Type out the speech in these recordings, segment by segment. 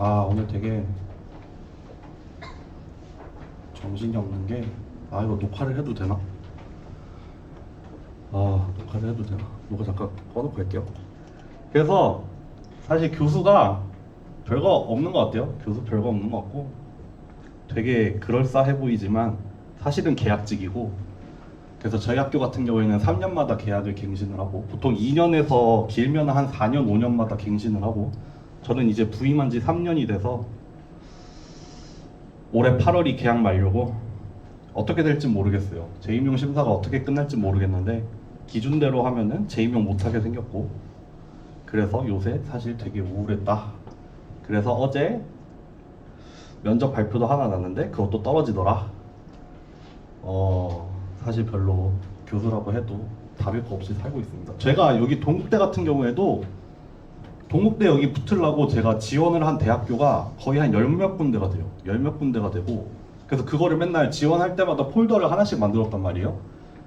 오늘 되게 정신이 없는 게, 이거 녹화를 해도 되나? 녹화를 해도 되나? 녹화 잠깐 꺼놓고 할게요. 그래서 사실 교수가 별거 없는 것 같아요. 교수 별거 없는 것 같고 되게 그럴싸해 보이지만 사실은 계약직이고, 그래서 저희 학교 같은 경우에는 3년마다 계약을 갱신을 하고, 보통 2년에서 길면 한 4년, 5년마다 갱신을 하고, 저는 이제 부임한 지 3년이 돼서 올해 8월이 계약 만료고 어떻게 될지 모르겠어요. 재임용 심사가 어떻게 끝날지 모르겠는데 기준대로 하면은 재임용 못하게 생겼고, 그래서 요새 사실 되게 우울했다. 그래서 어제 면접 발표도 하나 났는데 그것도 떨어지더라. 사실 별로 교수라고 해도 다를 거 없이 살고 있습니다. 제가 여기 동국대 같은 경우에도 동국대 여기 붙으려고 제가 지원을 한 대학교가 거의 한 열 몇 군데가 돼요. 열 몇 군데가 되고, 그래서 그거를 맨날 지원할 때마다 폴더를 하나씩 만들었단 말이에요.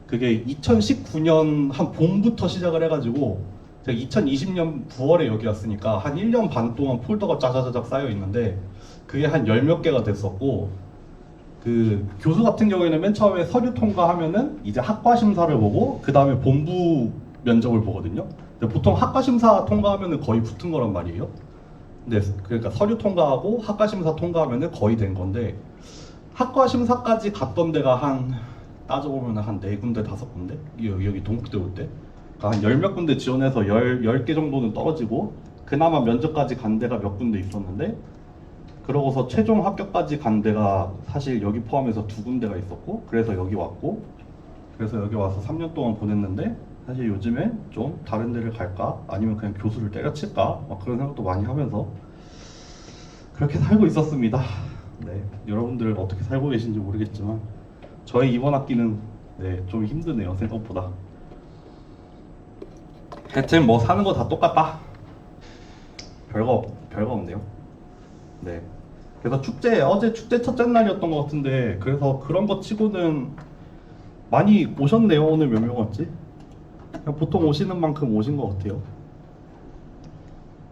그게 2019년 한 봄부터 시작을 해가지고 제가 2020년 9월에 여기 왔으니까 한 1년 반 동안 폴더가 짜자자작 쌓여 있는데 그게 한 열 몇 개가 됐었고, 그 교수 같은 경우에는 맨 처음에 서류 통과하면은 이제 학과 심사를 보고 그 다음에 본부 면접을 보거든요. 근데 보통 학과 심사 통과하면은 거의 붙은 거란 말이에요. 근데 그러니까 서류 통과하고 학과 심사 통과하면은 거의 된 건데, 학과 심사까지 갔던 데가 한 따져보면 한 4군데 5군데, 여기 동국대 올 때 한 열 몇 군데 지원해서 10개 정도는 떨어지고, 그나마 면접까지 간 데가 몇 군데 있었는데, 그러고서 최종 합격까지 간 데가 사실 여기 포함해서 2군데가 있었고, 그래서 여기 왔고, 그래서 여기 와서 3년 동안 보냈는데, 사실 요즘에 좀 다른 데를 갈까? 아니면 그냥 교수를 때려칠까? 막 그런 생각도 많이 하면서 그렇게 살고 있었습니다. 네, 여러분들 어떻게 살고 계신지 모르겠지만 저희 이번 학기는 좀 힘드네요, 생각보다. 하여튼 뭐 사는 거 다 똑같다. 별거 없네요. 네. 그래서 어제 축제 첫째 날이었던 것 같은데, 그래서 그런 거 치고는 많이 오셨네요. 오늘 몇 명 왔지? 그냥 보통 오시는 만큼 오신 것 같아요.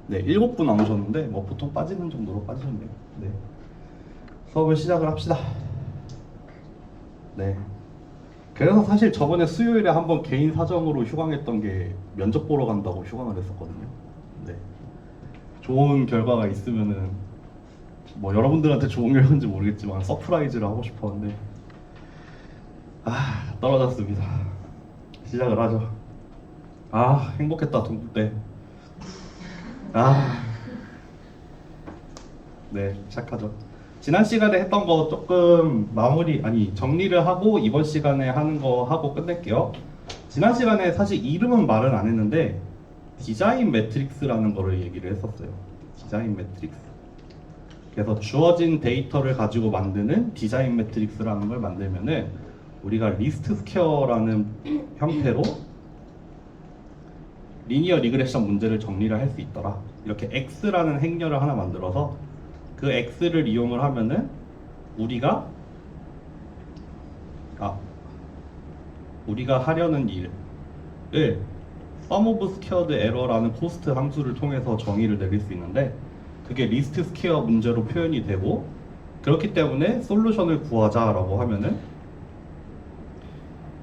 네, 7분 안 오셨는데 뭐 보통 빠지는 정도로 빠지셨네요. 네. 수업을 시작을 합시다. 네. 그래서 사실 저번에 수요일에 한번 개인 사정으로 휴강했던 게 면접 보러 간다고 휴강을 했었거든요. 네. 좋은 결과가 있으면은 뭐 여러분들한테 좋은 결과인지 모르겠지만 서프라이즈를 하고 싶었는데 떨어졌습니다. 시작을 하죠. 행복했다 동국대. 네, 시작하죠. 지난 시간에 했던 거 조금 정리를 하고 이번 시간에 하는 거 하고 끝낼게요. 지난 시간에 사실 이름은 말은 안 했는데 디자인 매트릭스라는 거를 얘기를 했었어요. 디자인 매트릭스. 그래서 주어진 데이터를 가지고 만드는 디자인 매트릭스라는 걸 만들면은 우리가 리스트 스퀘어라는 형태로 리니어 리그레션 문제를 정리를 할 수 있더라. 이렇게 X라는 행렬을 하나 만들어서 그 X를 이용을 하면은 우리가 하려는 일을 sum of squared error라는 코스트 함수를 통해서 정의를 내릴 수 있는데, 그게 리스트 스퀘어 문제로 표현이 되고, 그렇기 때문에 솔루션을 구하자라고 하면은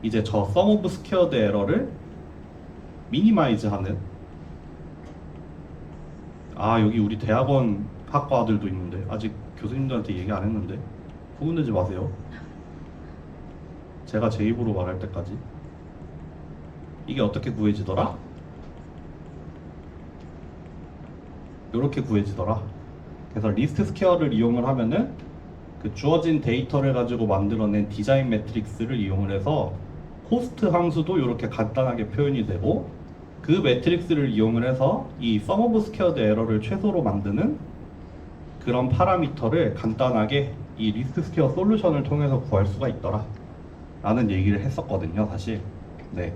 이제 저 sum of squared error를 미니마이즈하는, 여기 우리 대학원 학과들도 있는데 아직 교수님들한테 얘기 안 했는데 소문내지 마세요. 제가 제 입으로 말할 때까지. 이게 어떻게 구해지더라? 이렇게 구해지더라. 그래서 리스트 스퀘어를 이용을 하면은 그 주어진 데이터를 가지고 만들어낸 디자인 매트릭스를 이용을 해서 코스트 함수도 이렇게 간단하게 표현이 되고, 그 매트릭스를 이용을 해서 이 sum of squared error를 최소로 만드는 그런 파라미터를 간단하게 이 리스트 스퀘어 솔루션을 통해서 구할 수가 있더라 라는 얘기를 했었거든요, 사실. 네.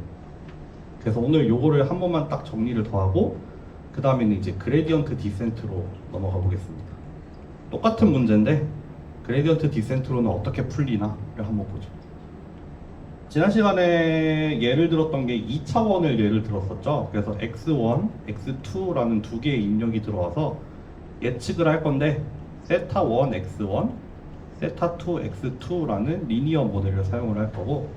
그래서 오늘 요거를 한 번만 딱 정리를 더 하고 그 다음에는 이제 그레디언트 디센트로 넘어가 보겠습니다. 똑같은 문제인데 그레디언트 디센트로는 어떻게 풀리나를 한번 보죠. 지난 시간에 예를 들었던 게 2차원을 예를 들었었죠. 그래서 x1, x2라는 두 개의 입력이 들어와서 예측을 할 건데 세타 1 x1, 세타 2 x2라는 리니어 모델을 사용을 할 거고,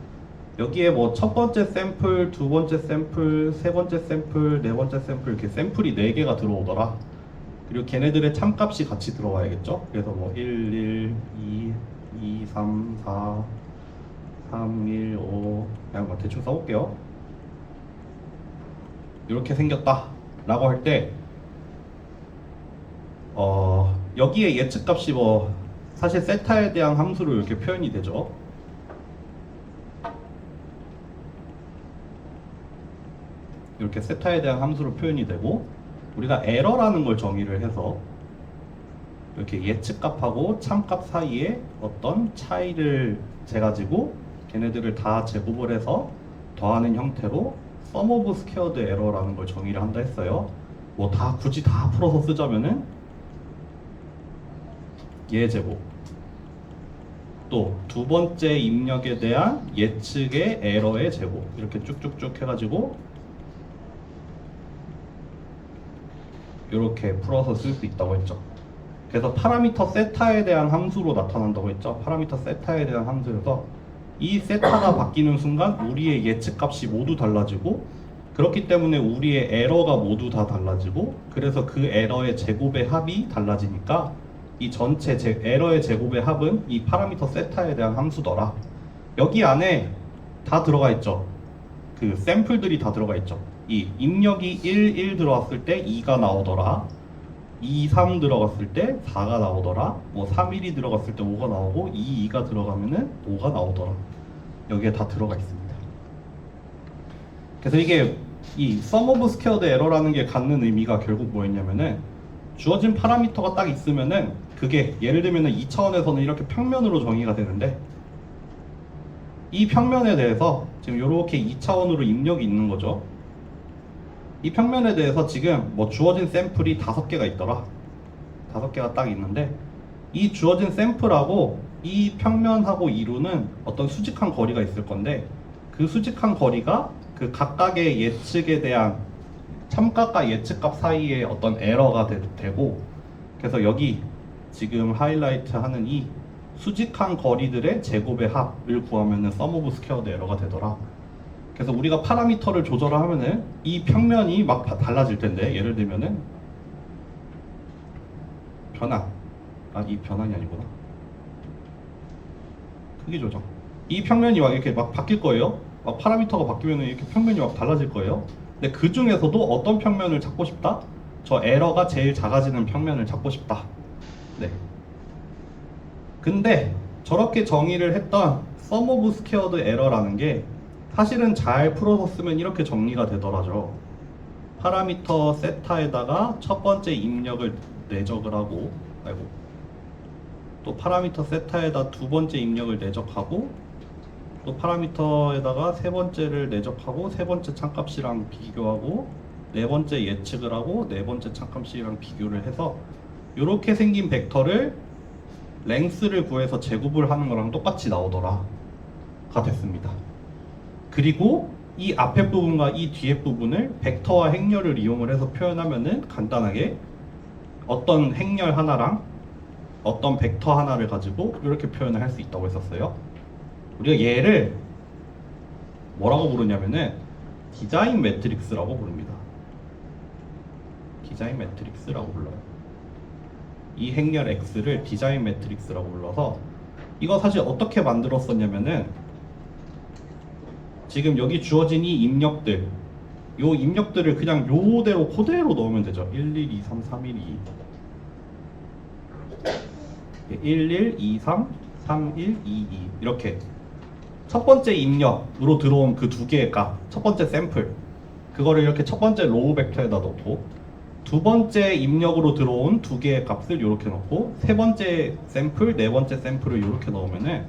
여기에 뭐 첫 번째 샘플, 두 번째 샘플, 세 번째 샘플, 네 번째 샘플 이렇게 샘플이 4개가 들어오더라. 그리고 걔네들의 참값이 같이 들어와야겠죠. 그래서 뭐 1, 1, 2, 2, 3, 4, 3, 1, 5 그냥 뭐 대충 써볼게요. 이렇게 생겼다 라고 할 때 여기에 예측값이 뭐 사실 세타에 대한 함수로 이렇게 표현이 되죠. 이렇게 세타에 대한 함수로 표현이 되고, 우리가 에러라는 걸 정의를 해서 이렇게 예측값하고 참값 사이에 어떤 차이를 재가지고 걔네들을 다 제곱을 해서 더하는 형태로 sum of squared error라는 걸 정의를 한다 했어요. 뭐 다 굳이 다 풀어서 쓰자면은 얘 제곱, 또 두 번째 입력에 대한 예측의 에러의 제곱, 이렇게 쭉쭉쭉 해가지고 이렇게 풀어서 쓸 수 있다고 했죠. 그래서 파라미터 세타에 대한 함수로 나타난다고 했죠. 파라미터 세타에 대한 함수에서 이 세타가 바뀌는 순간 우리의 예측값이 모두 달라지고, 그렇기 때문에 우리의 에러가 모두 다 달라지고, 그래서 그 에러의 제곱의 합이 달라지니까 이 전체 에러의 제곱의 합은 이 파라미터 세타에 대한 함수더라. 여기 안에 다 들어가 있죠. 그 샘플들이 다 들어가 있죠. 이 입력이 1, 1 들어왔을 때 2가 나오더라. 2, 3 들어갔을 때 4가 나오더라. 뭐 3, 1이 들어갔을 때 5가 나오고 2, 2가 들어가면은 5가 나오더라. 여기에 다 들어가 있습니다. 그래서 이게 이 sum of squared error라는 게 갖는 의미가 결국 뭐였냐면은, 주어진 파라미터가 딱 있으면은 그게 예를 들면은 2차원에서는 이렇게 평면으로 정의가 되는데, 이 평면에 대해서 지금 이렇게 2차원으로 입력이 있는 거죠. 이 평면에 대해서 지금 뭐 주어진 샘플이 5개가 있더라. 5개가 딱 있는데, 이 주어진 샘플하고 이 평면하고 이루는 어떤 수직한 거리가 있을 건데, 그 수직한 거리가 그 각각의 예측에 대한 참값과 예측값 사이에 어떤 에러가 되고, 그래서 여기 지금 하이라이트 하는 이 수직한 거리들의 제곱의 합을 구하면은 sum of squared error가 되더라. 그래서 우리가 파라미터를 조절을 하면은 이 평면이 막 달라질 텐데, 예를 들면은 이 변환이 아니구나. 크기 조정. 이 평면이 막 이렇게 막 바뀔 거예요. 막 파라미터가 바뀌면은 이렇게 평면이 막 달라질 거예요. 근데 그 중에서도 어떤 평면을 찾고 싶다? 저 에러가 제일 작아지는 평면을 찾고 싶다. 네. 근데 저렇게 정의를 했던 sum of squared error라는 게 사실은 잘 풀어서 쓰면 이렇게 정리가 되더라죠. 파라미터 세타에다가 첫 번째 입력을 내적을 하고, 또 파라미터 세타에다 두 번째 입력을 내적하고, 또 파라미터에다가 세 번째를 내적하고 세 번째 참값이랑 비교하고, 네 번째 예측을 하고 네 번째 참값이랑 비교를 해서 이렇게 생긴 벡터를 랭스를 구해서 제곱을 하는 거랑 똑같이 나오더라 가 됐습니다. 그리고 이 앞에 부분과 이 뒤에 부분을 벡터와 행렬을 이용을 해서 표현하면은 간단하게 어떤 행렬 하나랑 어떤 벡터 하나를 가지고 이렇게 표현을 할 수 있다고 했었어요. 우리가 얘를 뭐라고 부르냐면은 디자인 매트릭스라고 부릅니다. 디자인 매트릭스라고 불러요. 이 행렬 X를 디자인 매트릭스라고 불러서, 이거 사실 어떻게 만들었었냐면은, 지금 여기 주어진 이 입력들, 요 입력들을 그냥 요대로 그대로 넣으면 되죠. 1, 1, 2, 3, 3, 1, 2 1, 1, 2, 3, 3, 1, 2, 2 이렇게 첫 번째 입력으로 들어온 그 두 개의 값, 첫 번째 샘플, 그거를 이렇게 첫 번째 로우 벡터에다 넣고, 두 번째 입력으로 들어온 두 개의 값을 이렇게 넣고, 세 번째 샘플, 네 번째 샘플을 이렇게 넣으면은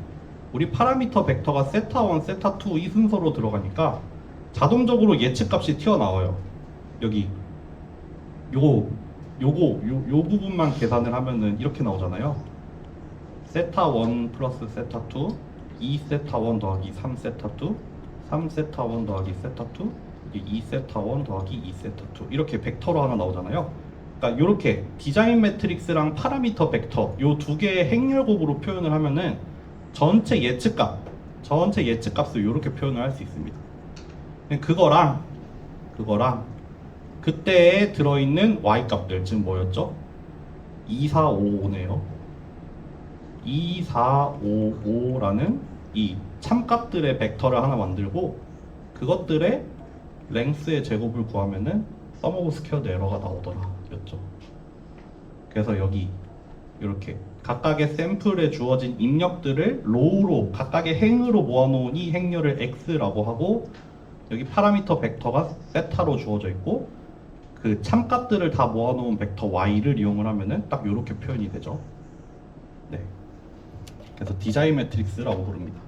우리 파라미터 벡터가 세타 1, 세타 2 이 순서로 들어가니까 자동적으로 예측값이 튀어나와요. 여기 요 부분만 계산을 하면은 이렇게 나오잖아요. 세타 1 플러스 세타 2, 2세타 1 더하기 3세타 2, 3세타 1 더하기 세타 2, 2세타 1 더하기 2세타 2 이렇게 벡터로 하나 나오잖아요. 그러니까 이렇게 디자인 매트릭스랑 파라미터 벡터 요 두 개의 행렬곡으로 표현을 하면은 전체 예측값을 이렇게 표현을 할 수 있습니다. 그거랑 그때에 들어있는 y 값들 지금 뭐였죠? 2455네요. 2455라는 이 참값들의 벡터를 하나 만들고 그것들의 랭스의 제곱을 구하면은 sum of squared 에러가 나오더라 였죠. 그래서 여기 이렇게 각각의 샘플에 주어진 입력들을 로우로 각각의 행으로 모아놓은 이 행렬을 x라고 하고 여기 파라미터 벡터가 세타로 주어져 있고 그 참값들을 다 모아놓은 벡터 y를 이용을 하면은 딱 이렇게 표현이 되죠. 네. 그래서 디자인 매트릭스라고 부릅니다.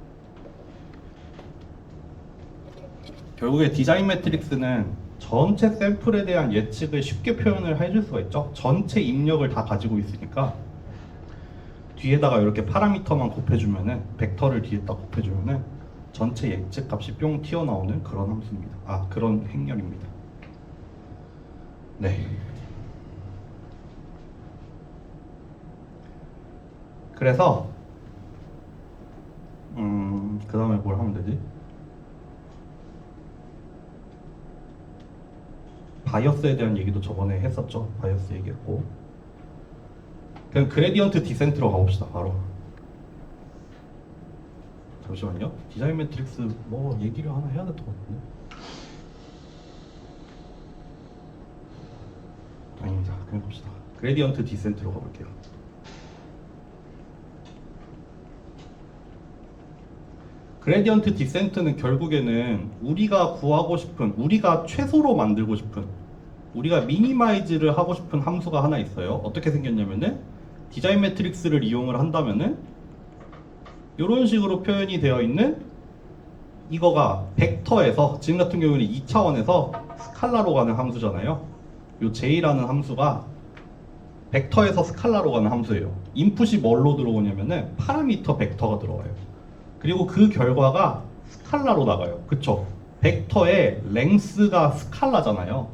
결국에 디자인 매트릭스는 전체 샘플에 대한 예측을 쉽게 표현을 해줄 수가 있죠. 전체 입력을 다 가지고 있으니까 뒤에다가 이렇게 파라미터만 곱해주면은 벡터를 뒤에다 곱해주면은 전체 예측 값이 뿅 튀어나오는 그런 함수입니다. 그런 행렬입니다. 네. 그래서 그 다음에 뭘 하면 되지? 바이어스에 대한 얘기도 저번에 했었죠. 바이어스 얘기했고. 그럼 그레디언트 디센트로 가봅시다. 바로. 잠시만요. 디자인 매트릭스 뭐 얘기를 하나 해야 될 것 같은데. 아닙니다. 그냥 봅시다. 그레디언트 디센트로 가볼게요. 그레디언트 디센트는 결국에는 우리가 구하고 싶은, 우리가 최소로 만들고 싶은, 우리가 미니마이즈를 하고 싶은 함수가 하나 있어요. 어떻게 생겼냐면은 디자인 매트릭스를 이용을 한다면은 이런 식으로 표현이 되어 있는 이거가 벡터에서 지금 같은 경우는 2차원에서 스칼라로 가는 함수잖아요. 요 j라는 함수가 벡터에서 스칼라로 가는 함수예요. 인풋이 뭘로 들어오냐면은 파라미터 벡터가 들어와요. 그리고 그 결과가 스칼라로 나가요. 그쵸? 벡터의 랭스가 스칼라잖아요.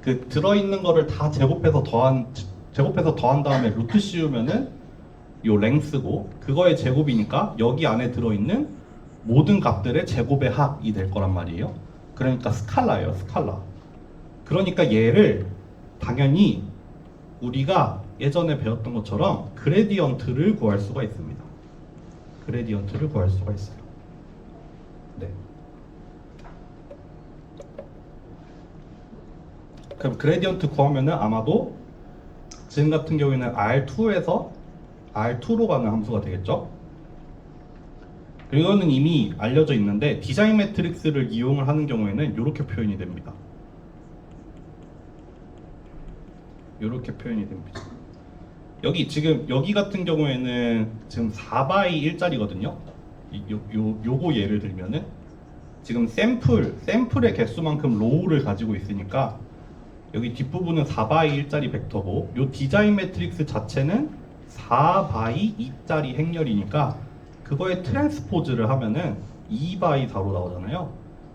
그 들어있는 거를 다 제곱해서 더한 다음에 루트 씌우면은 요 랭스고 그거의 제곱이니까 여기 안에 들어있는 모든 값들의 제곱의 합이 될 거란 말이에요. 그러니까 스칼라예요. 스칼라. 그러니까 얘를 당연히 우리가 예전에 배웠던 것처럼 그레디언트를 구할 수가 있습니다. 그레디언트를 구할 수가 있어요. 네. 그럼 그레디언트 구하면은 아마도 지금 같은 경우에는 R2에서 R2로 가는 함수가 되겠죠? 이거는 이미 알려져 있는데 디자인 매트릭스를 이용을 하는 경우에는 이렇게 표현이 됩니다. 이렇게 표현이 됩니다. 여기 같은 경우에는 지금 4x 1짜리거든요. 요거 예를 들면은 지금 샘플의 개수만큼 로우를 가지고 있으니까 여기 뒷부분은 4x 1짜리 벡터고 요 디자인 매트릭스 자체는 4x 2짜리 행렬이니까 그거에 트랜스포즈를 하면은 2x4로 나오잖아요.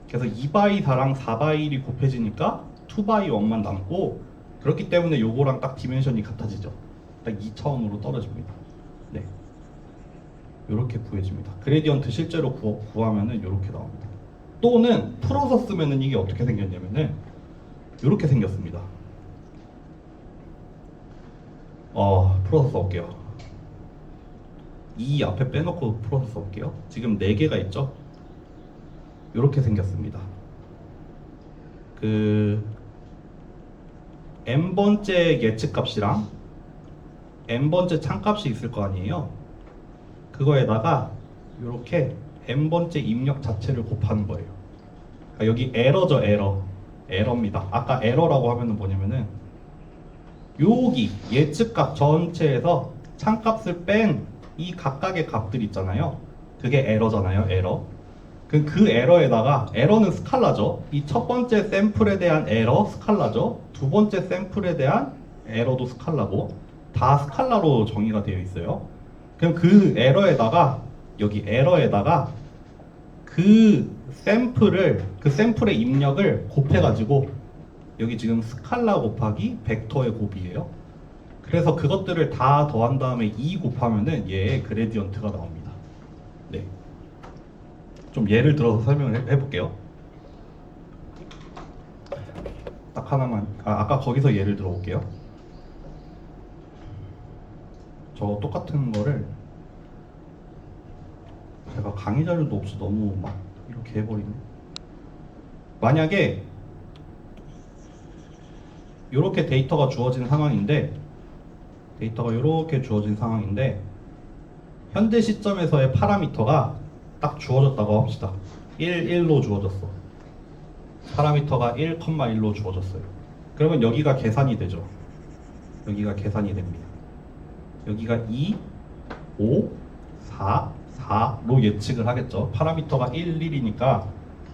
그래서 2x4랑 4x1이 곱해지니까 2x1만 남고 그렇기 때문에 요거랑 딱 디멘션이 같아지죠. 딱 2차원으로 떨어집니다. 네, 이렇게 구해집니다. 그레디언트 실제로 구하면은 이렇게 나옵니다. 또는 풀어서 쓰면은 이게 어떻게 생겼냐면은 이렇게 생겼습니다. 풀어서 써볼게요. 이 앞에 빼놓고 풀어서 써볼게요. 지금 4개가 있죠? 이렇게 생겼습니다. 그 n번째 예측값이랑 n번째 참값이 있을 거 아니에요. 그거에다가 이렇게 n번째 입력 자체를 곱하는 거예요. 그러니까 여기 에러죠. 에러입니다. 아까 에러라고 하면은 뭐냐면은 여기 예측값 전체에서 참값을 뺀 이 각각의 값들 있잖아요. 그게 에러잖아요. 에러. 그 에러에다가 에러는 스칼라죠. 이 첫 번째 샘플에 대한 에러 스칼라죠. 두 번째 샘플에 대한 에러도 스칼라고 다 스칼라로 정의가 되어 있어요. 그럼 그 에러에다가 여기 에러에다가 그 샘플의 입력을 곱해가지고 여기 지금 스칼라 곱하기 벡터의 곱이에요. 그래서 그것들을 다 더한 다음에 2 곱하면은 얘의 그레디언트가 나옵니다. 네. 좀 예를 들어서 설명을 해볼게요. 딱 하나만, 아까 거기서 예를 들어볼게요. 저 똑같은 거를 제가 강의 자료도 없이 너무 막 이렇게 해버리네. 만약에 이렇게 데이터가 주어진 상황인데 현재 시점에서의 파라미터가 딱 주어졌다고 합시다. 1로 주어졌어. 파라미터가 1,1로 주어졌어요. 그러면 여기가 계산이 되죠. 여기가 계산이 됩니다. 여기가 2, 5, 4, 4로 예측을 하겠죠. 파라미터가 1, 1이니까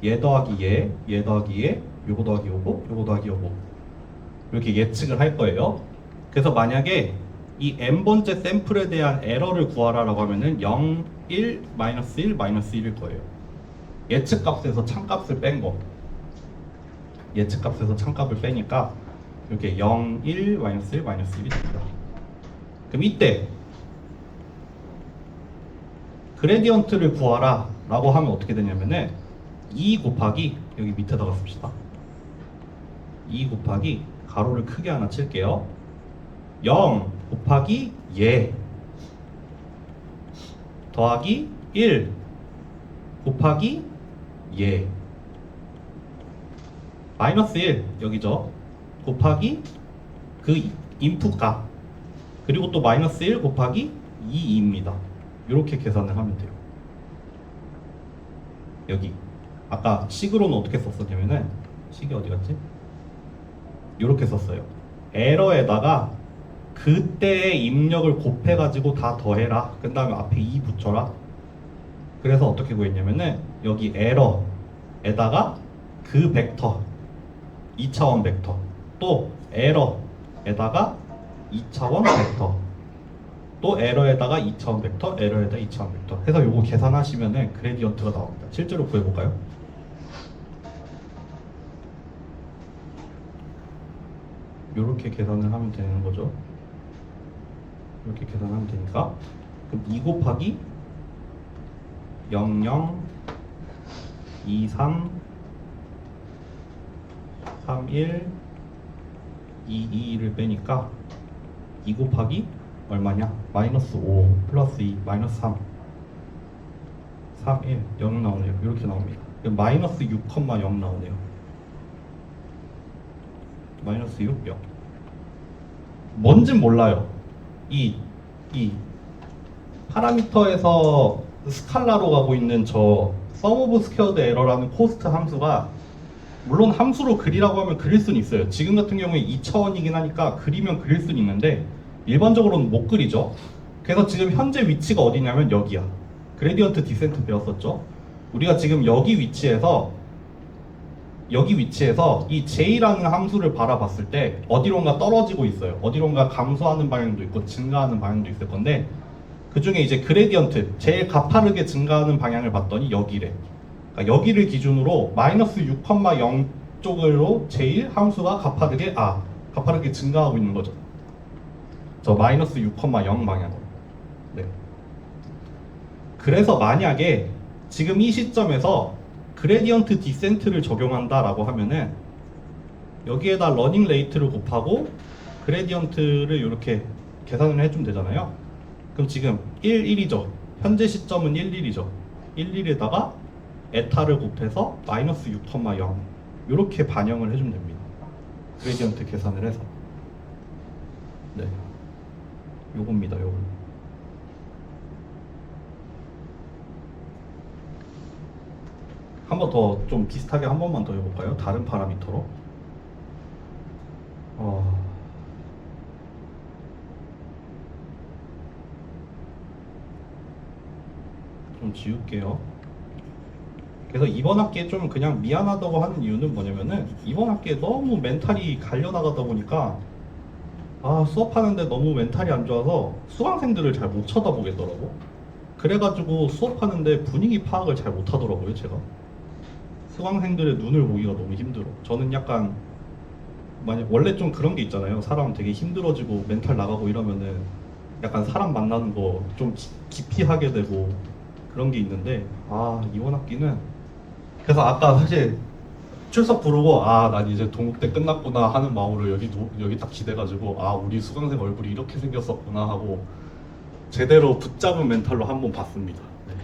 얘 더하기 얘 더하기 얘, 요거 더하기 요거, 요거 더하기 요거 이렇게 예측을 할 거예요. 그래서 만약에 이 n번째 샘플에 대한 에러를 구하라라고 하면은 0, 1, 마이너스 1, 마이너스 1일 거예요. 예측값에서 참값을 뺀 거. 예측값에서 참값을 빼니까 이렇게 0, 1, 마이너스 1, 마이너스 1이 됩니다. 그럼 이때 그레디언트를 구하라 라고 하면 어떻게 되냐면은 2 곱하기 여기 밑에다가 씁시다. 2 곱하기 가로를 크게 하나 칠게요. 0 곱하기 얘 더하기 1 곱하기 얘 마이너스 1 여기죠. 곱하기 그 인풋 값 그리고 또 마이너스 1 곱하기 2입니다. 이렇게 계산을 하면 돼요. 여기 아까 식으로는 어떻게 썼었냐면은 식이 어디 갔지? 이렇게 썼어요. 에러에다가 그때의 입력을 곱해가지고 다 더해라. 그 다음에 앞에 2 붙여라. 그래서 어떻게 구했냐면은 여기 에러에다가 그 벡터 2차원 벡터 또 에러에다가 2차원 벡터 또 에러에다가 2차원 벡터 에러에다가 2차원 벡터 해서 요거 계산하시면은 그레디언트가 나옵니다. 실제로 구해볼까요? 요렇게 계산을 하면 되는 거죠. 이렇게 계산하면 되니까 그럼 2 곱하기 0, 0, 2, 3, 3, 1, 2, 2를 빼니까 2 곱하기 얼마냐? 마이너스 5 플러스 2 마이너스 3 3, 1 0 나오네요. 이렇게 나옵니다. 마이너스 6,0 나오네요. 마이너스 6, 0 뭔진 몰라요. 이 파라미터에서 스칼라로 가고 있는 저 sum of squared error라는 코스트 함수가 물론 함수로 그리라고 하면 그릴 수는 있어요. 지금 같은 경우에 2차원이긴 하니까 그리면 그릴 수는 있는데 일반적으로는 못 그리죠. 그래서 지금 현재 위치가 어디냐면 여기야. 그레디언트 디센트 배웠었죠. 우리가 지금 여기 위치에서 이 j라는 함수를 바라봤을 때 어디론가 떨어지고 있어요. 어디론가 감소하는 방향도 있고 증가하는 방향도 있을 건데 그 중에 이제 그레디언트 제일 가파르게 증가하는 방향을 봤더니 여기래. 그러니까 여기를 기준으로 마이너스 6,0 쪽으로 제일 함수가 가파르게 증가하고 있는 거죠. 저 마이너스 6,0 방향으로. 네. 그래서 만약에 지금 이 시점에서 그레디언트 디센트를 적용한다라고 하면은 여기에다 러닝 레이트를 곱하고 그레디언트를 이렇게 계산을 해주면 되잖아요. 그럼 지금 1, 1이죠. 현재 시점은 1, 1이죠. 1, 1에다가 에타를 곱해서 마이너스 6,0 이렇게 반영을 해주면 됩니다. 그레디언트 계산을 해서. 네. 요겁니다. 요거. 한 번 더 좀 비슷하게 한 번만 더 해볼까요? 다른 파라미터로. 좀 지울게요. 그래서 이번 학기에 좀 그냥 미안하다고 하는 이유는 뭐냐면은 이번 학기에 너무 멘탈이 갈려나가다 보니까 수업하는데 너무 멘탈이 안 좋아서 수강생들을 잘 못 쳐다보겠더라고. 그래가지고 수업하는데 분위기 파악을 잘 못하더라고요. 제가 수강생들의 눈을 보기가 너무 힘들어. 저는 약간 만약 원래 좀 그런 게 있잖아요. 사람 되게 힘들어지고 멘탈 나가고 이러면은 약간 사람 만나는 거 좀 기피하게 되고 그런 게 있는데 이번 학기는 그래서 아까 사실 출석 부르고 난 이제 동국대 끝났구나 하는 마음으로 여기 딱 기대가지고 우리 수강생 얼굴이 이렇게 생겼었구나 하고 제대로 붙잡은 멘탈로 한번 봤습니다. 네.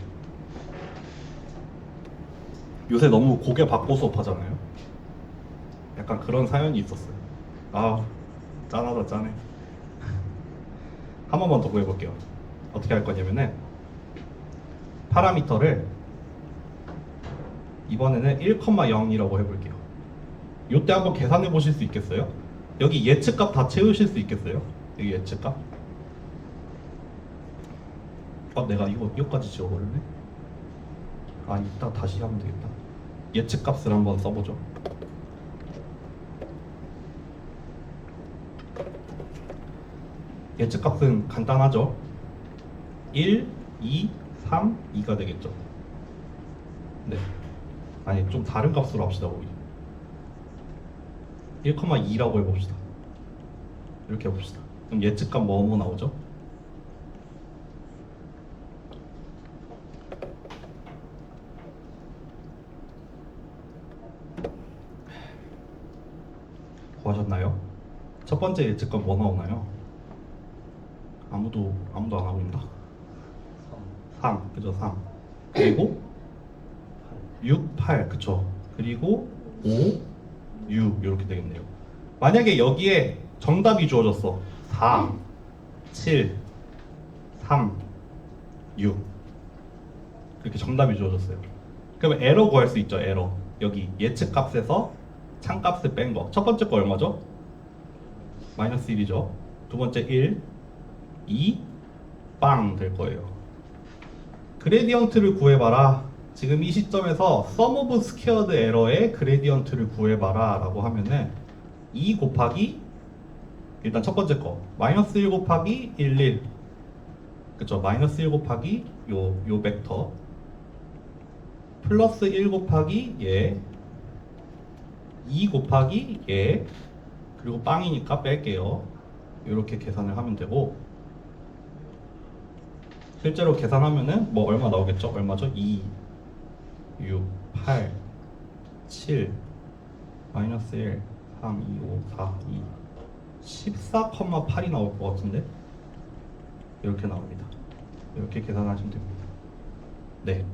요새 너무 고개 받고 수업하잖아요. 약간 그런 사연이 있었어요. 짠하다 짠해. 한 번만 더 구해볼게요. 어떻게 할 거냐면은 파라미터를 이번에는 1,0이라고 해볼게요. 요때 한번 계산해 보실 수 있겠어요? 여기 예측값 다 채우실 수 있겠어요? 여기 예측값? 내가 이거까지 지워버렸네? 이따 다시 하면 되겠다. 예측값을 한번 써보죠. 예측값은 간단하죠? 1, 2, 3, 2가 되겠죠? 네. 좀 다른 값으로 합시다, 우리. 1,2라고 해봅시다. 이렇게 해봅시다. 그럼 예측값 뭐 나오죠? 구하셨나요? 첫 번째 예측값 뭐 나오나요? 아무도 안 하고 있다. 3, 그죠? 3. 그리고 6, 8, 그쵸? 그리고 5, 6 이렇게 되겠네요. 만약에 여기에 정답이 주어졌어. 4, 7, 3, 6 이렇게 정답이 주어졌어요. 그러면 에러 구할 수 있죠. 에러. 여기 예측값에서 참값을 뺀 거. 첫 번째 거 얼마죠? 마이너스 1이죠. 두 번째 1, 2, 빵 될 거예요. 그레디언트를 구해봐라. 지금 이 시점에서 sum of squared error의 그레디언트를 구해봐라 라고 하면은 2 곱하기 일단 첫 번째 거 마이너스 1 곱하기 1, 1 그쵸? 마이너스 1 곱하기 요 벡터 플러스 1 곱하기 얘 2 곱하기 얘 그리고 빵이니까 뺄게요. 이렇게 계산을 하면 되고 실제로 계산하면은 뭐 얼마 나오겠죠? 얼마죠? 2, 6, 8, 7, 마이너스 1, 3, 2, 5, 4, 2 14,8이 나올 것 같은데 이렇게 나옵니다. 이렇게 계산하시면 됩니다. 네.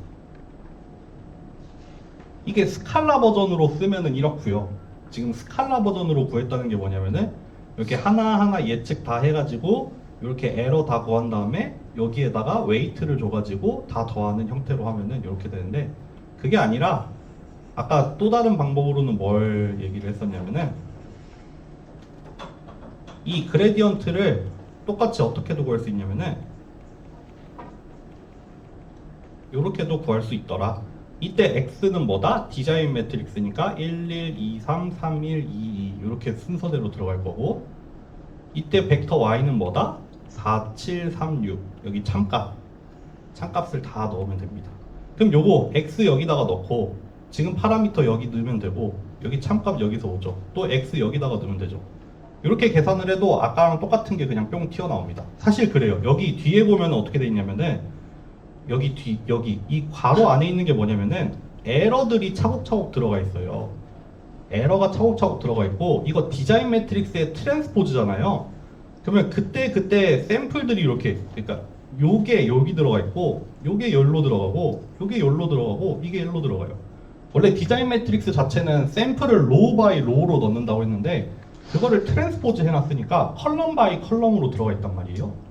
이게 스칼라 버전으로 쓰면은 이렇고요. 지금 스칼라 버전으로 구했다는 게 뭐냐면은 이렇게 하나하나 예측 다 해가지고 이렇게 에러 다 구한 다음에 여기에다가 웨이트를 줘가지고 다 더하는 형태로 하면은 이렇게 되는데 그게 아니라 아까 또 다른 방법으로는 뭘 얘기를 했었냐면은 이 그레디언트를 똑같이 어떻게도 구할 수 있냐면은 이렇게도 구할 수 있더라. 이때 x는 뭐다? 디자인 매트릭스니까 1, 1, 2, 3, 3, 1, 2, 2 이렇게 순서대로 들어갈 거고 이때 벡터 y는 뭐다? 4, 7, 3, 6 여기 참값을 다 넣으면 됩니다. 그럼 요거 x 여기다가 넣고 지금 파라미터 여기 넣으면 되고 여기 참값 여기서 오죠. 또 x 여기다가 넣으면 되죠. 이렇게 계산을 해도 아까랑 똑같은 게 그냥 뿅 튀어나옵니다. 사실 그래요. 여기 뒤에 보면 어떻게 돼 있냐면은 여기 이 괄호 안에 있는 게 뭐냐면은 에러들이 차곡차곡 들어가 있어요. 에러가 차곡차곡 들어가 있고 이거 디자인 매트릭스의 트랜스포즈잖아요. 그러면 그때 샘플들이 이렇게 그러니까 요게 여기 들어가 있고 요게 열로 들어가고 요게 열로 들어가고 이게 열로 들어가요. 원래 디자인 매트릭스 자체는 샘플을 로우 바이 로우로 넣는다고 했는데 그거를 트랜스포즈 해놨으니까 컬럼 바이 컬럼으로 들어가 있단 말이에요.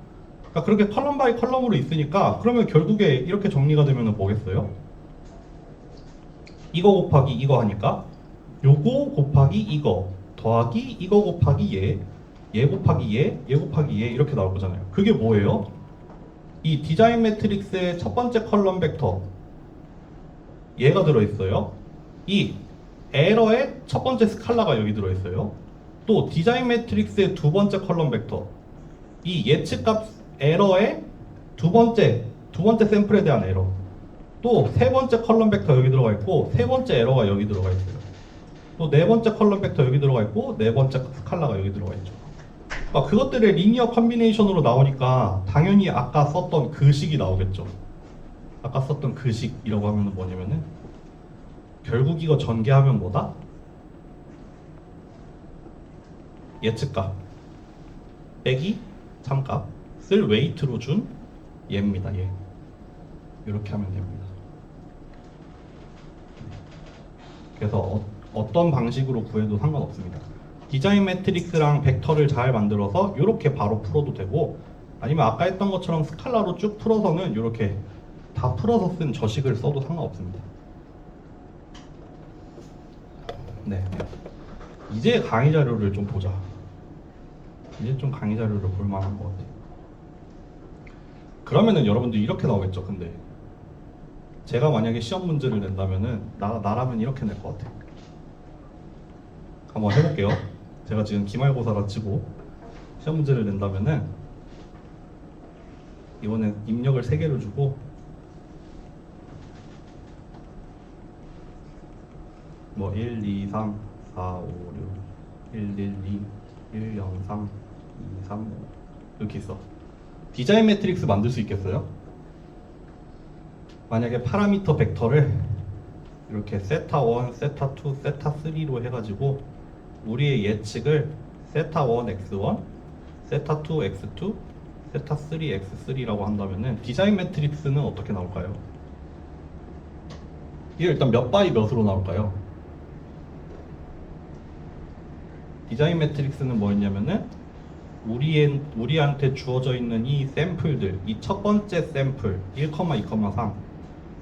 그러니까 그렇게 컬럼 바이 컬럼으로 있으니까 그러면 결국에 이렇게 정리가 되면 뭐겠어요? 이거 곱하기 이거 하니까 요거 곱하기 이거 더하기 이거 곱하기 얘 곱하기 얘 곱하기 얘 이렇게 나올 거잖아요. 그게 뭐예요? 이 디자인 매트릭스의 첫 번째 컬럼 벡터 얘가 들어있어요. 이 에러의 첫 번째 스칼라가 여기 들어있어요. 또 디자인 매트릭스의 두 번째 컬럼 벡터 이 예측값 에러의 두 번째 샘플에 대한 에러 또 세 번째 컬럼 벡터 여기 들어가 있고 세 번째 에러가 여기 들어가 있어요. 또 네 번째 컬럼 벡터 여기 들어가 있고 네 번째 스칼라가 여기 들어가 있죠. 그러니까 그것들의 리니어 컨비네이션으로 나오니까 당연히 아까 썼던 그 식이 나오겠죠. 아까 썼던 그 식이라고 하면 뭐냐면은 결국 이거 전개하면 뭐다? 예측값 빼기 참값을 웨이트로 준 얘입니다. 얘. 이렇게 하면 됩니다. 그래서 어떤 방식으로 구해도 상관없습니다. 디자인 매트릭스랑 벡터를 잘 만들어서 이렇게 바로 풀어도 되고, 아니면 아까 했던 것처럼 스칼라로 쭉 풀어서는 이렇게 다 풀어서 쓴 저식을 써도 상관없습니다. 네. 이제 강의 자료를 좀 보자. 이제 좀 강의 자료를 볼 만한 것 같아요. 그러면은 여러분들 이렇게 나오겠죠. 근데 제가 만약에 시험 문제를 낸다면은 나라면 이렇게 낼 것 같아요. 한번 해볼게요. 제가 지금 기말고사라 치고 시험 문제를 낸다면은 이번엔 입력을 3개를 주고 뭐 1, 2, 3, 4, 5, 6, 1, 1, 2, 1, 0, 3, 2, 3, 5 이렇게 있어. 디자인 매트릭스 만들 수 있겠어요? 만약에 파라미터 벡터를 이렇게 세타 1, 세타 2, 세타 3로 해가지고 우리의 예측을 세타 1, x1, 세타 2, x2, 세타 3, x3라고 한다면은 디자인 매트릭스는 어떻게 나올까요? 이게 일단 몇 바이 몇으로 나올까요? 디자인 매트릭스는 뭐였냐면은 우리한테 주어져 있는 이 샘플들, 이 첫 번째 샘플 1, 2, 3,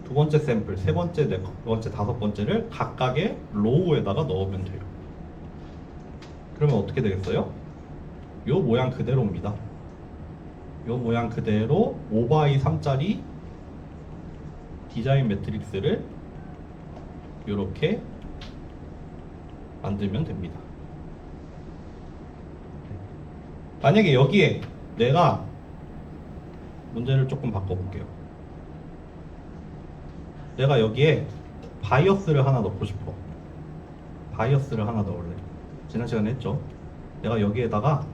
두 번째 샘플, 세 번째, 네 번째, 다섯 번째를 각각의 로우에다가 넣으면 돼요. 그러면 어떻게 되겠어요? 요 모양 그대로입니다. 요 모양 그대로 5바이 3짜리 디자인 매트릭스를 이렇게 만들면 됩니다. 만약에 여기에 내가 문제를 조금 바꿔볼게요. 내가 여기에 바이어스를 하나 넣고 싶어. 바이어스를 하나 넣을래. 지난 시간에 했죠. 내가 여기에다가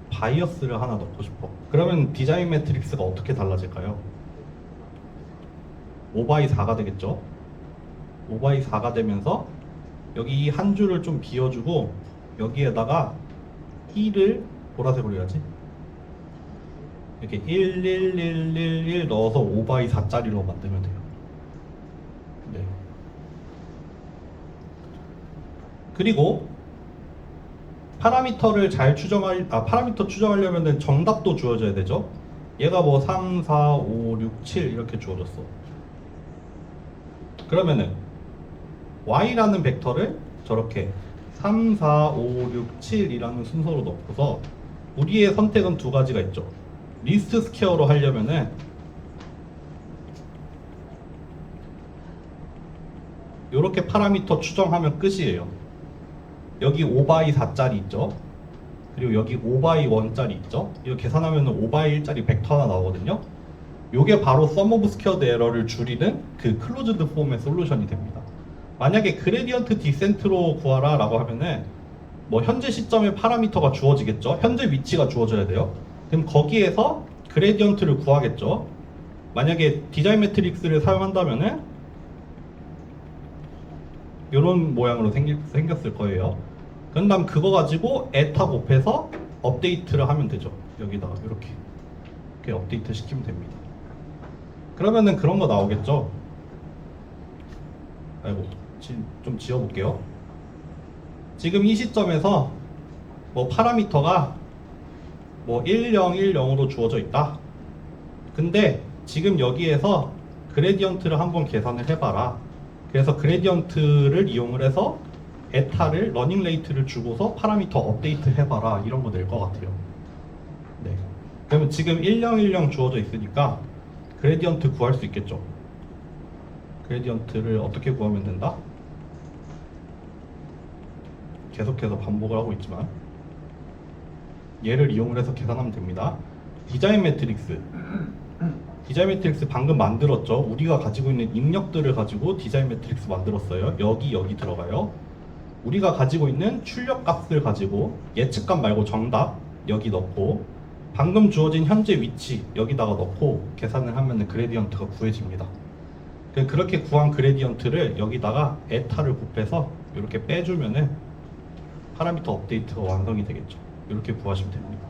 바이어스를 하나 넣고 싶어. 그러면 디자인 매트릭스가 어떻게 달라질까요? 5바이4가 되겠죠. 5바이4가 되면서 여기 이 한 줄을 좀 비워주고 여기에다가 1을 보라색으로 해야지. 이렇게 1, 1, 1, 1, 1 넣어서 5바이4짜리로 만들면 돼요. 네. 그리고 파라미터를 잘 파라미터 추정하려면 정답도 주어져야 되죠. 얘가 뭐 3, 4, 5, 6, 7 이렇게 주어졌어. 그러면은 y라는 벡터를 저렇게 3, 4, 5, 6, 7이라는 순서로 넣고서 우리의 선택은 두 가지가 있죠. 리스트 스퀘어로 하려면은 이렇게 파라미터 추정하면 끝이에요. 여기 5바이4짜리 있죠. 그리고 여기 5바이1짜리 있죠. 이거 계산하면 5바이1짜리 벡터 하나 나오거든요. 요게 바로 sum of squared error를 줄이는 그 클로즈드 폼의 솔루션이 됩니다. 만약에 그레디언트 디센트로 구하라 라고 하면은 뭐 현재 시점에 파라미터가 주어지겠죠. 현재 위치가 주어져야 돼요. 그럼 거기에서 그레디언트를 구하겠죠. 만약에 디자인 매트릭스를 사용한다면은 이런 모양으로 생겼을 거예요. 그런 다음 그거 가지고 에타 곱해서 업데이트를 하면 되죠. 여기다가 이렇게 업데이트 시키면 됩니다. 그러면은 그런 거 나오겠죠. 아이고 좀 지워볼게요. 지금 이 시점에서 뭐 파라미터가 뭐 1010으로 주어져 있다. 근데 지금 여기에서 그레디언트를 한번 계산을 해봐라. 그래서 그레디언트를 이용을 해서 에타를 러닝 레이트를 주고서 파라미터 업데이트 해봐라. 이런 거 낼 것 같아요. 네. 그러면 지금 1010 주어져 있으니까 그레디언트 구할 수 있겠죠. 그레디언트를 어떻게 구하면 된다? 계속해서 반복을 하고 있지만 얘를 이용을 해서 계산하면 됩니다. 디자인 매트릭스 방금 만들었죠. 우리가 가지고 있는 입력들을 가지고 디자인 매트릭스 만들었어요. 여기 들어가요. 우리가 가지고 있는 출력 값을 가지고 예측값 말고 정답 여기 넣고 방금 주어진 현재 위치 여기다가 넣고 계산을 하면 그레디언트가 구해집니다. 그렇게 구한 그레디언트를 여기다가 에타를 곱해서 이렇게 빼주면은 파라미터 업데이트가 완성이 되겠죠. 이렇게 구하시면 됩니다.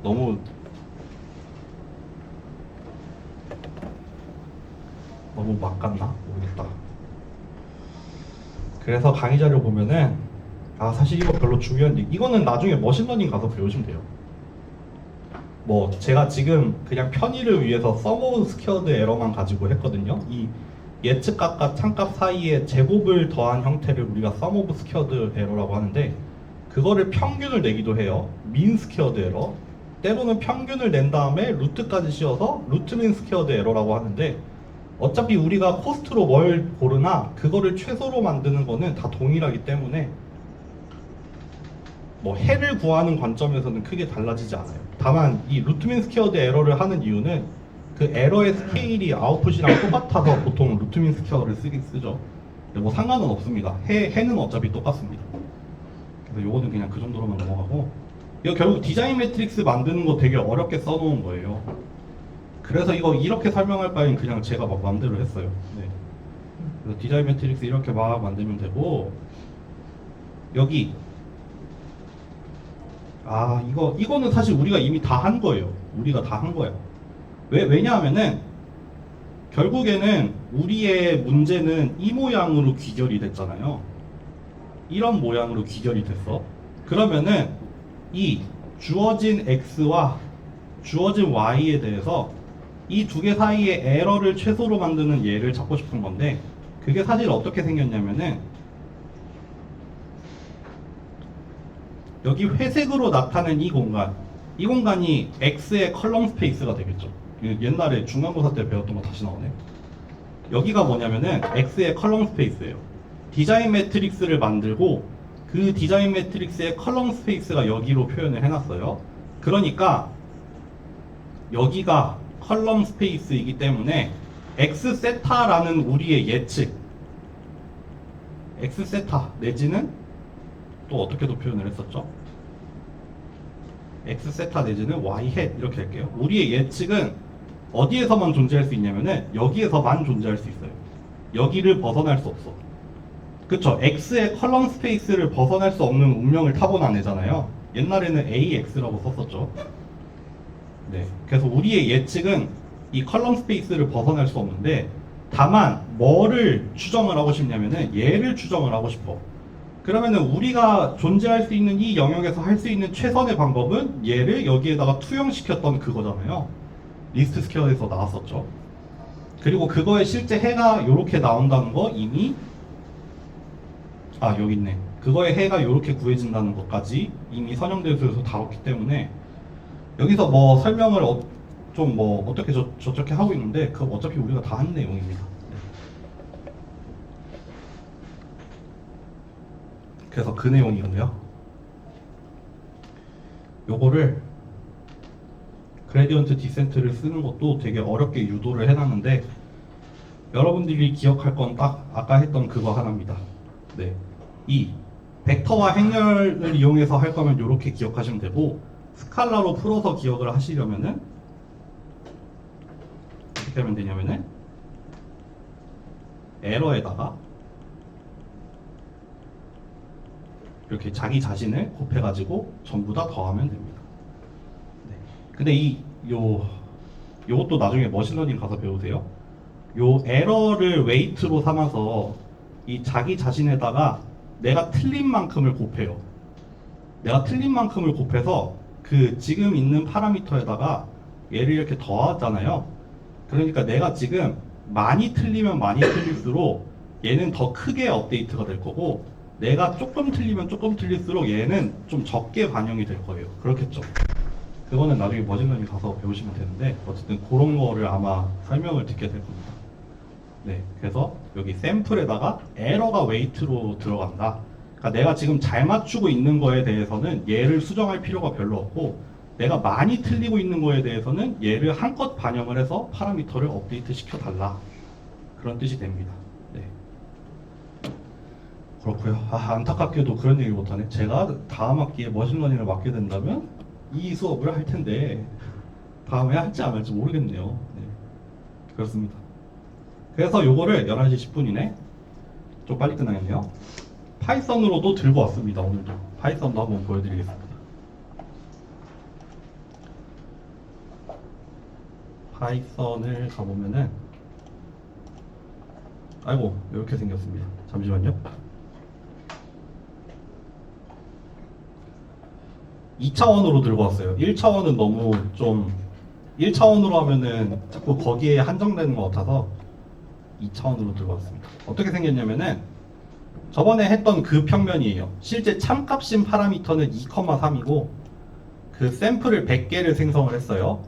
너무 막 같나? 모르겠다. 그래서 강의 자료 보면은 사실 이거 별로 중요한데 이거는 나중에 머신러닝 가서 배우시면 돼요. 뭐 제가 지금 그냥 편의를 위해서 서머 스퀘어드 에러만 가지고 했거든요. 이 예측값과 참값 사이에 제곱을 더한 형태를 우리가 서머 오브 스퀘어드 에러라고 하는데 그거를 평균을 내기도 해요. 민 스퀘어드 에러. 때로는 평균을 낸 다음에 루트까지 씌워서 루트 민 스퀘어드 에러라고 하는데 어차피 우리가 코스트로 뭘 고르나 그거를 최소로 만드는 거는 다 동일하기 때문에 뭐 해를 구하는 관점에서는 크게 달라지지 않아요. 다만 이 루트민 스퀘어드 에러를 하는 이유는 그 에러의 스케일이 아웃풋이랑 똑같아서 보통 루트민 스퀘어를 쓰죠. 근데 뭐 상관은 없습니다. 해는 어차피 똑같습니다. 그래서 요거는 그냥 그 정도로만 넘어가고 이거 결국 디자인 매트릭스 만드는 거 되게 어렵게 써놓은 거예요. 그래서 이거 이렇게 설명할 바엔 그냥 제가 막 맘대로 했어요. 네. 그래서 디자인 매트릭스 이렇게 막 만들면 되고 여기 이거는 사실 우리가 이미 다 한 거예요. 우리가 다 한 거야. 왜냐하면은 결국에는 우리의 문제는 이 모양으로 귀결이 됐잖아요. 이런 모양으로 귀결이 됐어. 그러면은 이 주어진 x와 주어진 y에 대해서 이 두 개 사이의 에러를 최소로 만드는 얘를 찾고 싶은 건데 그게 사실 어떻게 생겼냐면은 여기 회색으로 나타낸 이 공간이 x의 컬럼 스페이스가 되겠죠. 옛날에 중간고사 때 배웠던 거 다시 나오네. 여기가 뭐냐면은 x의 컬럼 스페이스예요. 디자인 매트릭스를 만들고 그 디자인 매트릭스의 컬럼 스페이스가 여기로 표현을 해놨어요. 그러니까 여기가 컬럼 스페이스이기 때문에 x 세타라는 우리의 예측 x 세타 내지는 또 어떻게도 표현을 했었죠? x 세타 내지는 y 헷 이렇게 할게요. 우리의 예측은 어디에서만 존재할 수 있냐면은 여기에서만 존재할 수 있어요. 여기를 벗어날 수 없어. 그쵸? x의 컬럼 스페이스를 벗어날 수 없는 운명을 타고난 애잖아요. 옛날에는 AX라고 썼었죠. 네. 그래서 우리의 예측은 이 컬럼 스페이스를 벗어날 수 없는데 다만 뭐를 추정을 하고 싶냐면은 얘를 추정을 하고 싶어. 그러면은 우리가 존재할 수 있는 이 영역에서 할 수 있는 최선의 방법은 얘를 여기에다가 투영시켰던 그거잖아요. 리스트 스퀘어에서 나왔었죠. 그리고 그거의 실제 해가 이렇게 나온다는 거 이미 여기 있네. 그거의 해가 이렇게 구해진다는 것까지 이미 선형대수에서 다뤘기 때문에 여기서 뭐 설명을 좀 뭐 어떻게 저렇게 하고 있는데 그거 어차피 우리가 다 한 내용입니다. 그래서 그 내용이고요. 요거를 그레디언트 디센트를 쓰는 것도 되게 어렵게 유도를 해놨는데 여러분들이 기억할 건 딱 아까 했던 그거 하나입니다. 네, 이 벡터와 행렬을 이용해서 할 거면 이렇게 기억하시면 되고 스칼라로 풀어서 기억을 하시려면은 어떻게 하면 되냐면은 에러에다가 이렇게 자기 자신을 곱해가지고 전부 다 더하면 됩니다. 네. 근데 요것도 나중에 머신러닝 가서 배우세요. 요 에러를 웨이트로 삼아서 이 자기 자신에다가 내가 틀린 만큼을 곱해요. 내가 틀린 만큼을 곱해서 그 지금 있는 파라미터에다가 얘를 이렇게 더하잖아요. 그러니까 내가 지금 많이 틀리면 많이 틀릴수록 얘는 더 크게 업데이트가 될 거고 내가 조금 틀리면 조금 틀릴수록 얘는 좀 적게 반영이 될 거예요. 그렇겠죠? 그거는 나중에 머신러닝 가서 배우시면 되는데 어쨌든 그런 거를 아마 설명을 듣게 될 겁니다. 네, 그래서 여기 샘플에다가 에러가 웨이트로 들어간다. 그러니까 내가 지금 잘 맞추고 있는 거에 대해서는 얘를 수정할 필요가 별로 없고 내가 많이 틀리고 있는 거에 대해서는 얘를 한껏 반영을 해서 파라미터를 업데이트 시켜달라. 그런 뜻이 됩니다. 네. 그렇고요. 안타깝게도 그런 얘기 못하네. 제가 다음 학기에 머신러닝을 맡게 된다면 이 수업을 할 텐데 다음에 할지 안 할지 모르겠네요. 네, 그렇습니다. 그래서 요거를 11시 10분이네. 좀 빨리 끝나겠네요. 파이썬으로도 들고 왔습니다. 오늘도 파이썬도 한번 보여드리겠습니다. 파이썬을 가보면은 아이고 이렇게 생겼습니다. 잠시만요. 2차원으로 들고 왔어요. 1차원은 너무 좀 1차원으로 하면은 자꾸 거기에 한정되는 것 같아서 2차원으로 들고 왔습니다. 어떻게 생겼냐면은 저번에 했던 그 평면이에요. 실제 참값인 파라미터는 2,3이고 그 샘플을 100개를 생성을 했어요.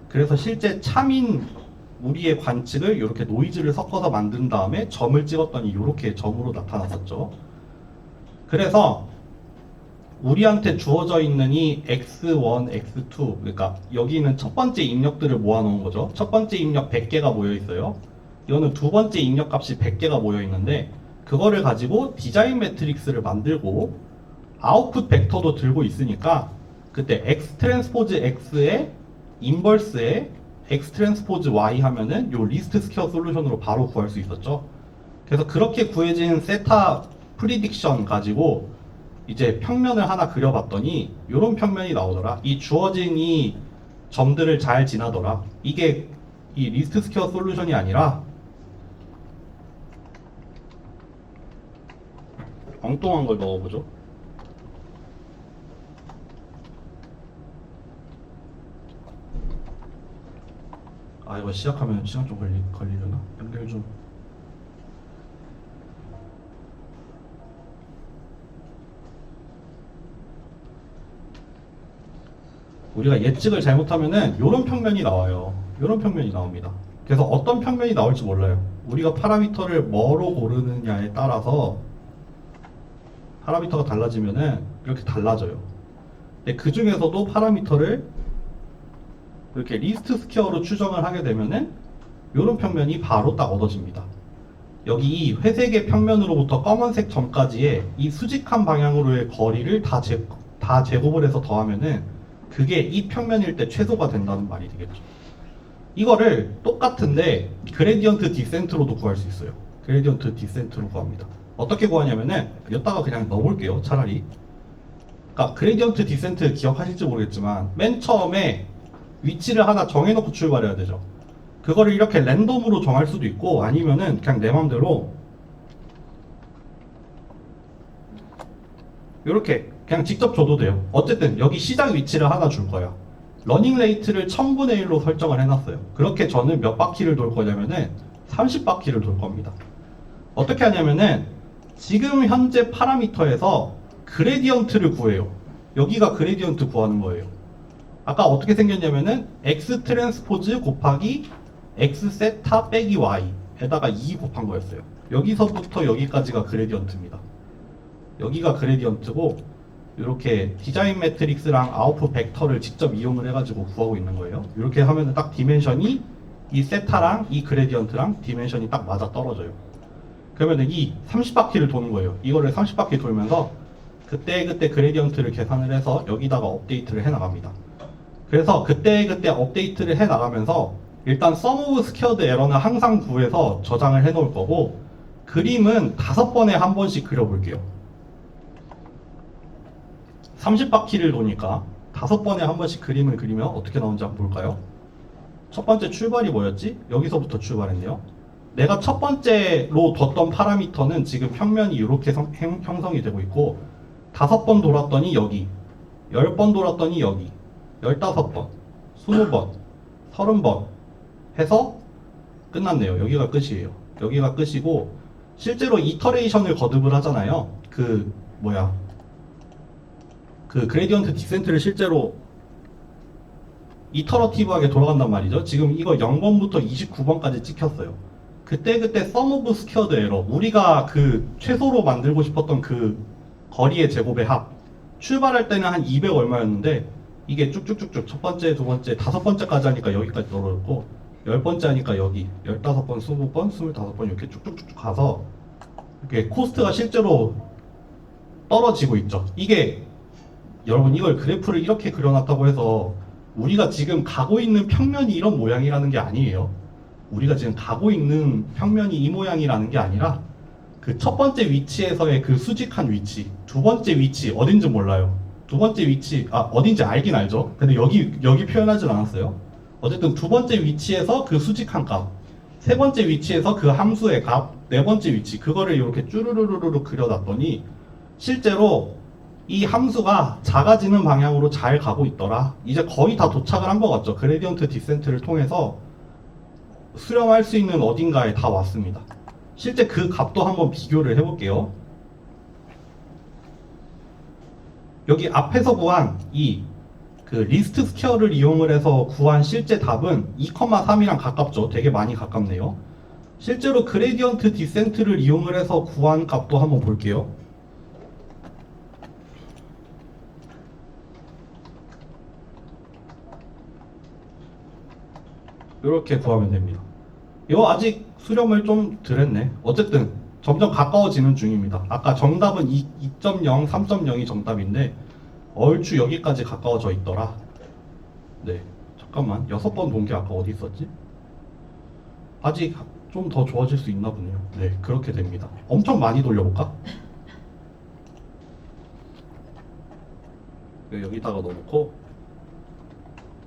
그래서 실제 참인 우리의 관측을 이렇게 노이즈를 섞어서 만든 다음에 점을 찍었더니 이렇게 점으로 나타났었죠. 그래서 우리한테 주어져 있는 이 x1, x2 그러니까 여기는 첫 번째 입력들을 모아놓은 거죠. 첫 번째 입력 100개가 모여 있어요. 이거는 두 번째 입력 값이 100개가 모여 있는데 그거를 가지고 디자인 매트릭스를 만들고 아웃풋 벡터도 들고 있으니까 그때 x 트랜스포즈 x에 인버스에 x 트랜스포즈 y 하면은 요 리스트 스퀘어 솔루션으로 바로 구할 수 있었죠. 그래서 그렇게 구해진 세타 프리딕션 가지고 이제 평면을 하나 그려봤더니 이런 평면이 나오더라. 이 주어진 이 점들을 잘 지나더라. 이게 이 리스트 스퀘어 솔루션이 아니라 엉뚱한 걸 넣어보죠. 이거 시작하면 시간 좀 걸리려나? 연결 좀. 우리가 예측을 잘못하면은 이런 평면이 나와요. 이런 평면이 나옵니다. 그래서 어떤 평면이 나올지 몰라요. 우리가 파라미터를 뭐로 고르느냐에 따라서 파라미터가 달라지면은 이렇게 달라져요. 근데 그 중에서도 파라미터를 이렇게 리스트 스퀘어로 추정을 하게 되면은 이런 평면이 바로 딱 얻어집니다. 여기 이 회색의 평면으로부터 검은색 점까지의 이 수직한 방향으로의 거리를 다 제곱을 해서 더하면은 그게 이 평면일 때 최소가 된다는 말이 되겠죠. 이거를 똑같은데 그레디언트 디센트로도 구할 수 있어요. 그레디언트 디센트로 구합니다. 어떻게 구하냐면은 여기다가 그냥 넣어볼게요. 차라리. 그러니까 그레디언트 디센트 기억하실지 모르겠지만 맨 처음에 위치를 하나 정해놓고 출발해야 되죠. 그거를 이렇게 랜덤으로 정할 수도 있고 아니면은 그냥 내 맘대로 이렇게 그냥 직접 줘도 돼요. 어쨌든 여기 시작 위치를 하나 줄 거야. 러닝 레이트를 1000분의 1로 설정을 해놨어요. 그렇게 저는 몇 바퀴를 돌 거냐면은 30바퀴를 돌 겁니다. 어떻게 하냐면은 지금 현재 파라미터에서 그레디언트를 구해요. 여기가 그레디언트 구하는 거예요. 아까 어떻게 생겼냐면은 x 트랜스포즈 곱하기 x 세타 빼기 y에다가 2 곱한 거였어요. 여기서부터 여기까지가 그레디언트입니다. 여기가 그레디언트고 이렇게 디자인 매트릭스랑 아웃풋 벡터를 직접 이용을 해가지고 구하고 있는 거예요. 이렇게 하면 딱 디멘션이 이 세타랑 이 그레디언트랑 디멘션이 딱 맞아 떨어져요. 그러면 이 30바퀴를 도는 거예요. 이거를 30바퀴 돌면서 그때 그레디언트를 계산을 해서 여기다가 업데이트를 해 나갑니다. 그래서 그때 업데이트를 해 나가면서 일단 sum of squared error는 항상 구해서 저장을 해 놓을 거고 그림은 5번에 한 번씩 그려볼게요. 30바퀴를 도니까 5번에 한 번씩 그림을 그리면 어떻게 나오는지 한번 볼까요? 첫 번째 출발이 뭐였지? 여기서부터 출발했네요. 내가 첫 번째로 뒀던 파라미터는 지금 평면이 이렇게 형성이 되고 있고 5번 돌았더니 여기 10번 돌았더니 여기 15번, 20번, 30번 해서 끝났네요. 여기가 끝이에요. 여기가 끝이고 실제로 이터레이션을 거듭을 하잖아요. 그 그레디언트 디센트를 실제로 이터러티브하게 돌아간단 말이죠. 지금 이거 0번부터 29번까지 찍혔어요. 그때 sum of squared error 우리가 그 최소로 만들고 싶었던 그 거리의 제곱의 합 출발할 때는 한 200 얼마였는데 이게 쭉쭉쭉쭉 첫 번째, 두 번째, 5번째까지 하니까 여기까지 떨어졌고 10번째 하니까 여기 15번, 20번, 25번 이렇게 쭉쭉쭉 가서 이렇게 코스트가 실제로 떨어지고 있죠. 이게 여러분 이걸 그래프를 이렇게 그려놨다고 해서 우리가 지금 가고 있는 평면이 이런 모양이라는 게 아니에요. 우리가 지금 가고 있는 평면이 이 모양이라는 게 아니라 그 첫 번째 위치에서의 그 수직한 위치, 두 번째 위치 어딘지 몰라요. 두 번째 위치 어딘지 알긴 알죠. 근데 여기 표현하진 않았어요. 어쨌든 두 번째 위치에서 그 수직한 값, 세 번째 위치에서 그 함수의 값, 네 번째 위치 그거를 이렇게 쭈루루루루 그려놨더니 실제로 이 함수가 작아지는 방향으로 잘 가고 있더라. 이제 거의 다 도착을 한 것 같죠. 그레디언트 디센트를 통해서 수렴할 수 있는 어딘가에 다 왔습니다. 실제 그 값도 한번 비교를 해볼게요. 여기 앞에서 구한 이 그 리스트 스퀘어를 이용을 해서 구한 실제 답은 2,3이랑 가깝죠. 되게 많이 가깝네요. 실제로 그레디언트 디센트를 이용을 해서 구한 값도 한번 볼게요. 이렇게 구하면 됩니다. 이거 아직 수렴을 좀 덜 했네. 어쨌든 점점 가까워지는 중입니다. 아까 정답은 2.0, 3.0이 정답인데 얼추 여기까지 가까워져 있더라. 네, 잠깐만 6번 본 게 아까 어디 있었지? 아직 좀 더 좋아질 수 있나 보네요. 네, 그렇게 됩니다. 엄청 많이 돌려볼까? 여기다가 넣어놓고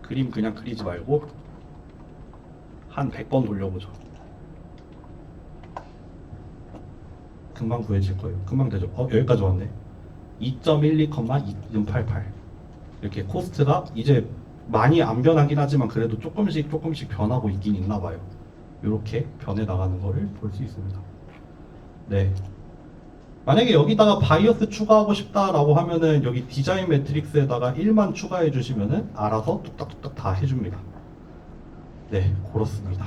그림 그냥 그리지 말고 한 100번 돌려보죠. 금방 구해질 거예요. 금방 되죠. 여기까지 왔네. 2.12,2088 이렇게 코스트가 이제 많이 안 변하긴 하지만 그래도 조금씩 변하고 있긴 있나 봐요. 이렇게 변해 나가는 거를 볼 수 있습니다. 네. 만약에 여기다가 바이어스 추가하고 싶다라고 하면은 여기 디자인 매트릭스에다가 1만 추가해 주시면은 알아서 뚝딱뚝딱 다 해줍니다. 네, 그렇습니다.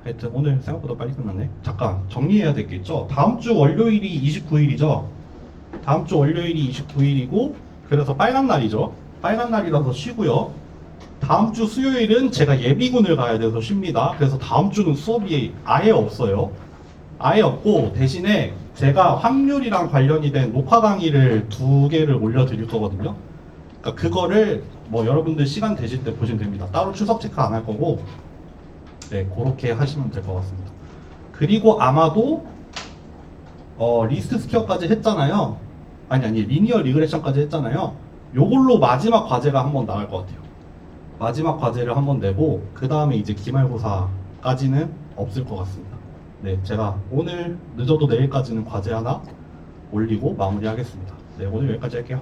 하여튼 오늘 생각보다 빨리 끝났네. 잠깐 정리해야 될 게 있죠. 다음 주 월요일이 29일이죠. 다음 주 월요일이 29일이고 그래서 빨간 날이죠. 빨간 날이라서 쉬고요. 다음 주 수요일은 제가 예비군을 가야 돼서 쉽니다. 그래서 다음 주는 수업이 아예 없어요. 아예 없고 대신에 제가 확률이랑 관련이 된 녹화 강의를 2개를 올려드릴 거거든요. 그러니까 그거를 뭐 여러분들 시간 되실 때 보시면 됩니다. 따로 출석 체크 안 할 거고 네, 그렇게 하시면 될 것 같습니다. 그리고 아마도 리스트 스퀘어까지 했잖아요. 아니 리니어 리그레션까지 했잖아요. 요걸로 마지막 과제가 한번 나갈 것 같아요. 마지막 과제를 한번 내고 그 다음에 이제 기말고사까지는 없을 것 같습니다. 네, 제가 오늘 늦어도 내일까지는 과제 하나 올리고 마무리하겠습니다. 네, 오늘 여기까지 할게요.